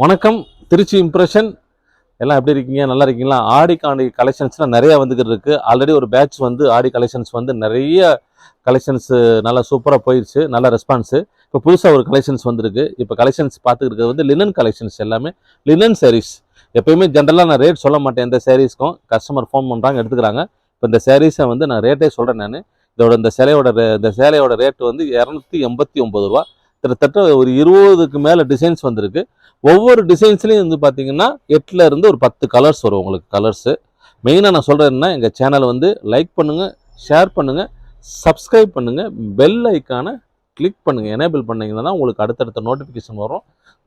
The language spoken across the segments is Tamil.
வணக்கம் திருச்சி இம்ப்ரெஷன். எல்லாம் எப்படி இருக்கீங்க? நல்லா இருக்கீங்களா? ஆடி கலெக்ஷன்ஸ்லாம் நிறைய வந்துக்கிட்டு இருக்கு. ஆல்ரெடி ஒரு பேட்ச் வந்து ஆடி கலெக்ஷன்ஸ் வந்து நிறைய கலெக்ஷன்ஸ் நல்லா சூப்பராக போயிடுச்சு, நல்ல ரெஸ்பான்ஸு. இப்போ புதுசாக ஒரு கலெக்ஷன்ஸ் வந்திருக்கு. இப்போ கலெக்ஷன்ஸ் பார்த்துக்கிட்டு இருக்கிறது வந்து லினன் கலெக்ஷன்ஸ், எல்லாமே லினன் சாரீஸ். எப்பயுமே ஜென்ரலாக நான் ரேட் சொல்ல மாட்டேன் எந்த சாரீஸ்க்கும். கஸ்டமர் ஃபோன் பண்ணுறாங்க, எடுத்துக்கிறாங்க. இப்போ இந்த சாரீஸை வந்து நான் ரேட்டே சொல்கிறேன். நான் இந்த சேலையோட ரேட்டு வந்து 289 ரூபா. கிட்டத்தட்ட ஒரு 20க்கு மேலே டிசைன்ஸ் வந்திருக்கு. ஒவ்வொரு டிசைன்ஸ்லையும் வந்து பார்த்தீங்கன்னா 8ல் இருந்து ஒரு 10 கலர்ஸ் வரும் உங்களுக்கு. கலர்ஸு மெயினாக நான் சொல்கிறேன்னா, எங்கள் சேனலை வந்து லைக் பண்ணுங்கள், ஷேர் பண்ணுங்கள், சப்ஸ்கிரைப் பண்ணுங்கள், பெல் ஐக்கானை கிளிக் பண்ணுங்கள். எனேபிள் பண்ணிங்கன்னா உங்களுக்கு அடுத்தடுத்த நோட்டிஃபிகேஷன் வரும்.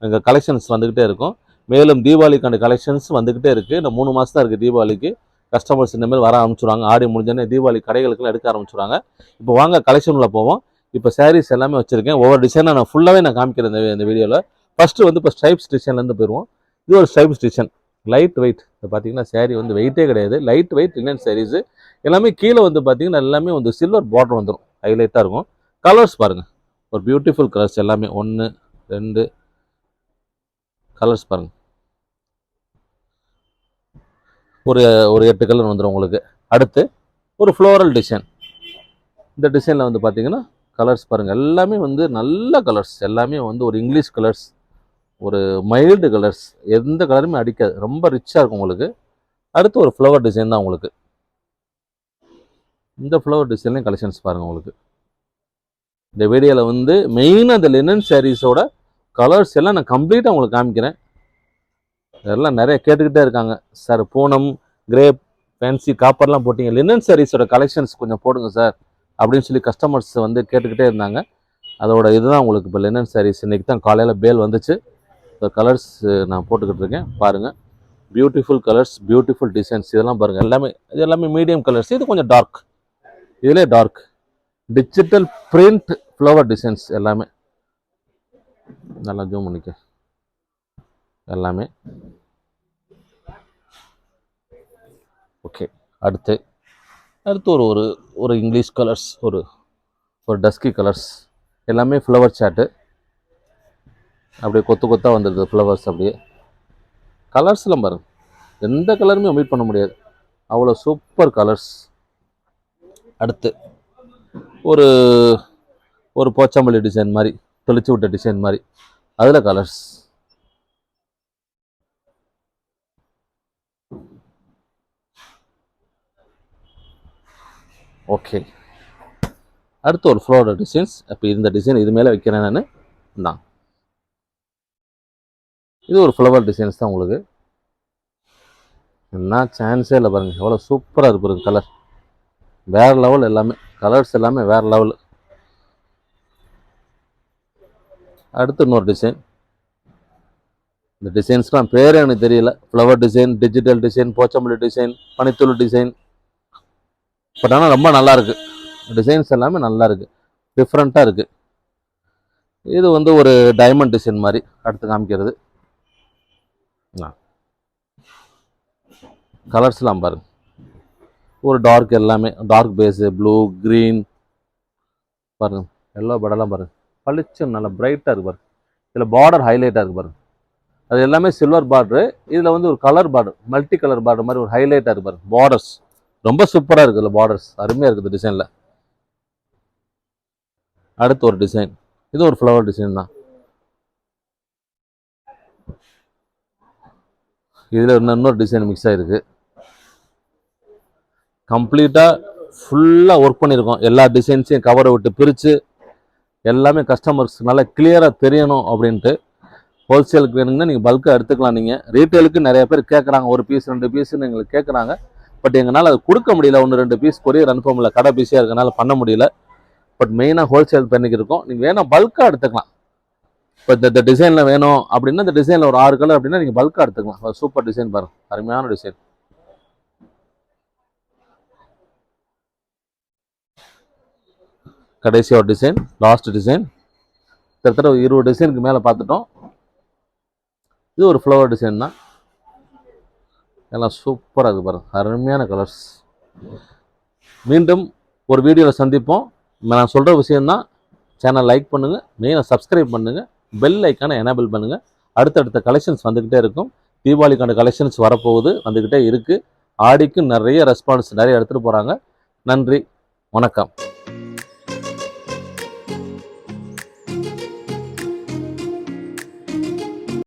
எங்கள் கலெக்ஷன்ஸ் வந்துக்கிட்டே இருக்கும். மேலும் தீபாவளிக்கான கலெக்ஷன்ஸ் வந்துக்கிட்டே இருக்குது. இந்த 3 மாதம் தான் இருக்குது தீபாவளிக்கு. கஸ்டமர்ஸ் இந்தமாதிரி வர ஆரம்பிச்சுடுவாங்க. ஆடி முடிஞ்சோடனே தீபாவளி கடைகளுக்குலாம் எடுக்க ஆரம்பிச்சுடுவாங்க. இப்போ வாங்க கலெக்ஷனில் போவோம். இப்போ சாரீஸ் எல்லாமே வச்சுருக்கேன். ஒவ்வொரு டிசைனாக நான் ஃபுல்லாகவே காமிக்கிறேன் இந்த வீடியோவில். ஃபஸ்ட்டு வந்து இப்போ ஸ்ட்ரைப்ஸ் டிசைன்லேருந்து போயிடுவோம். இது ஒரு ஸ்ட்ரைப்ஸ் டிசைன், லைட் வெயிட். இப்போ பார்த்தீங்கன்னா சாரீ வந்து வெயிட்டே கிடையாது, லைட் வெயிட் லினன் சாரீஸு. எல்லாமே கீழே வந்து பார்த்தீங்கன்னா எல்லாமே வந்து சில்வர் பார்டர் வந்துடும், ஹைலைட்டாக இருக்கும். கலர்ஸ் பாருங்கள், ஒரு பியூட்டிஃபுல் கலர்ஸ். எல்லாமே 1 2 கலர்ஸ் பாருங்கள். ஒரு 8 கலர் வந்துடும் உங்களுக்கு. அடுத்து ஒரு ஃப்ளோரல் டிசைன். இந்த டிசைனில் வந்து பார்த்தீங்கன்னா கலர்ஸ் பாருங்கள், எல்லாமே வந்து நல்ல கலர்ஸ். எல்லாமே வந்து ஒரு இங்கிலீஷ் கலர்ஸ், ஒரு மைல்டு கலர்ஸ். எந்த கலருமே அடிக்காது, ரொம்ப ரிச்சாக இருக்கும் உங்களுக்கு. அடுத்து ஒரு ஃப்ளவர் டிசைன் தான் உங்களுக்கு. இந்த ஃப்ளவர் டிசைன்லேயும் கலெக்ஷன்ஸ் பாருங்கள் உங்களுக்கு. இந்த வீடியோவில் வந்து மெயினாக இந்த லினன் சாரீஸோட கலர்ஸ் எல்லாம் நான் கம்ப்ளீட்டாக உங்களுக்கு காமிக்கிறேன். இதெல்லாம் நிறைய கேட்டுக்கிட்டே இருக்காங்க, சார் பூனம், கிரேப், ஃபேன்சி, காப்பர்லாம் போட்டிங்க, லினன் சாரீஸோட கலெக்ஷன்ஸ் கொஞ்சம் போடுங்க சார் அப்படின்னு சொல்லி கஸ்டமர்ஸ் வந்து கேட்டுக்கிட்டே இருந்தாங்க. அதோட இதுதான் உங்களுக்கு இப்போ லினன் சாரீஸ். இன்றைக்கி தான் காலையில் பேல் வந்துச்சு. இந்த கலர்ஸ் நான் போட்டுக்கிட்டு இருக்கேன் பாருங்கள். Beautiful colours, beautiful designs. இதெல்லாம் பாருங்கள், இது எல்லாமே மீடியம் கலர்ஸ். இது கொஞ்சம் டார்க், இதிலே dark. Digital print flower designs எல்லாமே. நல்லா ஜூம் பண்ணிக்க. எல்லாமே ஓகே. அடுத்து ஒரு இங்கிலீஷ் கலர்ஸ், ஒரு டஸ்கி கலர்ஸ். எல்லாமே ஃப்ளவர் சாட்டு. அப்படியே கொத்தாக வந்துடுது ஃப்ளவர்ஸ். அப்படியே கலர்ஸ்லாம் பாருங்கள், எந்த கலருமே ஒமிட் பண்ண முடியாது, அவ்வளோ சூப்பர் கலர்ஸ். அடுத்து ஒரு போச்சாம்பள்ளி டிசைன் மாதிரி, தெளிச்சு விட்ட டிசைன் மாதிரி, அதில் கலர்ஸ். ஓகே. அடுத்து ஒரு ஃப்ளோரல் டிசைன்ஸ். அப்போ இந்த டிசைன் இது மேலே வைக்கிறேன் நான். இது ஒரு ஃப்ளவர் டிசைன்ஸ் தான் உங்களுக்கு. என்ன சான்ஸே இல்லை பாருங்கள், எவ்வளோ சூப்பராக இருக்குது கலர். வேறு லெவல். எல்லாமே கலர்ஸ் எல்லாமே வேறு லெவல். அடுத்து இன்னொரு டிசைன். இந்த டிசைன்ஸ்லாம் பேரே எனக்கு தெரியல. Flower design, digital design, Pochampalli design, பனித்தூள் டிசைன். பட் ஆனால் ரொம்ப நல்லாயிருக்கு. டிசைன்ஸ் எல்லாமே நல்லா இருக்குது, டிஃப்ரெண்ட்டாக இருக்குது. இது வந்து ஒரு டைமண்ட் டிசைன் மாதிரி அடுத்து காமிக்கிறது. கலர்ஸ்லாம் பாருங்கள், ஒரு டார்க், எல்லாமே டார்க் பேஸு, ப்ளூ, க்ரீன் பாருங்கள், எல்லோ படம்லாம் பாருங்கள், பளிச்சு நல்லா பிரைட்டாக இருக்குது பாருங்கள். இதில் பார்டர் ஹைலைட்டாக இருக்குது பாருங்கள். அது எல்லாமே சில்வர் பார்டரு. இதில் வந்து ஒரு colour border, multi colour border மாதிரி ஒரு ஹைலைட்டாக இருக்குது பாருங்கள். பார்டர்ஸ் ரொம்ப சூப்பராக இருக்குது. இதில் பார்டர்ஸ் அருமையாக இருக்குது டிசைனில். அடுத்து ஒரு டிசைன். இது ஒரு ஃப்ளவர் டிசைன் தான். இதில் இன்னொரு டிசைன் மிக்ஸ் ஆகிருக்கு. கம்ப்ளீட்டாக ஃபுல்லாக ஒர்க் பண்ணியிருக்கோம். எல்லா டிசைன்ஸையும் கவரை விட்டு பிரித்து எல்லாமே கஸ்டமர்ஸ் நல்லா கிளியராக தெரியணும் அப்படின்ட்டு. ஹோல்சேலுக்கு வேணுங்கன்னா நீங்கள் பல்காக எடுத்துக்கலாம். நீங்கள் ரீட்டெயிலுக்கு நிறைய பேர் கேட்குறாங்க, ஒரு பீஸ் 2 பீஸுன்னு எங்களுக்கு கேட்குறாங்க. பட் எங்களால் அது கொடுக்க முடியல. 1-2 பீஸ் கொரியர் அனுப்ப முடியல, கடை பீஸியாக இருக்கனால பண்ண முடியல. பட் மெயினாக ஹோல்சேல் பண்ணிக்கிருக்கோம். நீங்கள் வேணால் பல்காக எடுத்துக்கலாம். இப்போ இந்த டிசைனில் வேணும் அப்படின்னா, இந்த டிசைனில் ஒரு 6 கலர் அப்படின்னா நீங்கள் பல்காக எடுத்துக்கலாம். சூப்பர் டிசைன் பாருங்கள், அருமையான டிசைன். கடைசி ஒரு டிசைன், லாஸ்ட் டிசைன். கிட்டத்தட்ட 20 டிசைனுக்கு மேலே பார்த்துட்டோம். இது ஒரு ஃப்ளவர் டிசைன் தான். எல்லாம் சூப்பராக இருக்குது பாருங்கள், அருமையான கலர்ஸ். மீண்டும் ஒரு வீடியோவில் சந்திப்போம். நான் சொல்கிற விஷயந்தான், சேனல் லைக் பண்ணுங்கள், மெயினாக சப்ஸ்கிரைப் பண்ணுங்கள், பெல் ஐக்கானை எனேபிள் பண்ணுங்கள். அடுத்தடுத்த கலெக்ஷன்ஸ் வந்துக்கிட்டே இருக்கும். தீபாவளிக்கான கலெக்ஷன்ஸ் வரப்போகுது, வந்துக்கிட்டே இருக்குது. ஆடிக்கு நிறைய ரெஸ்பான்ஸ் நிறைய எடுத்துகிட்டு போகிறாங்க. நன்றி, வணக்கம்.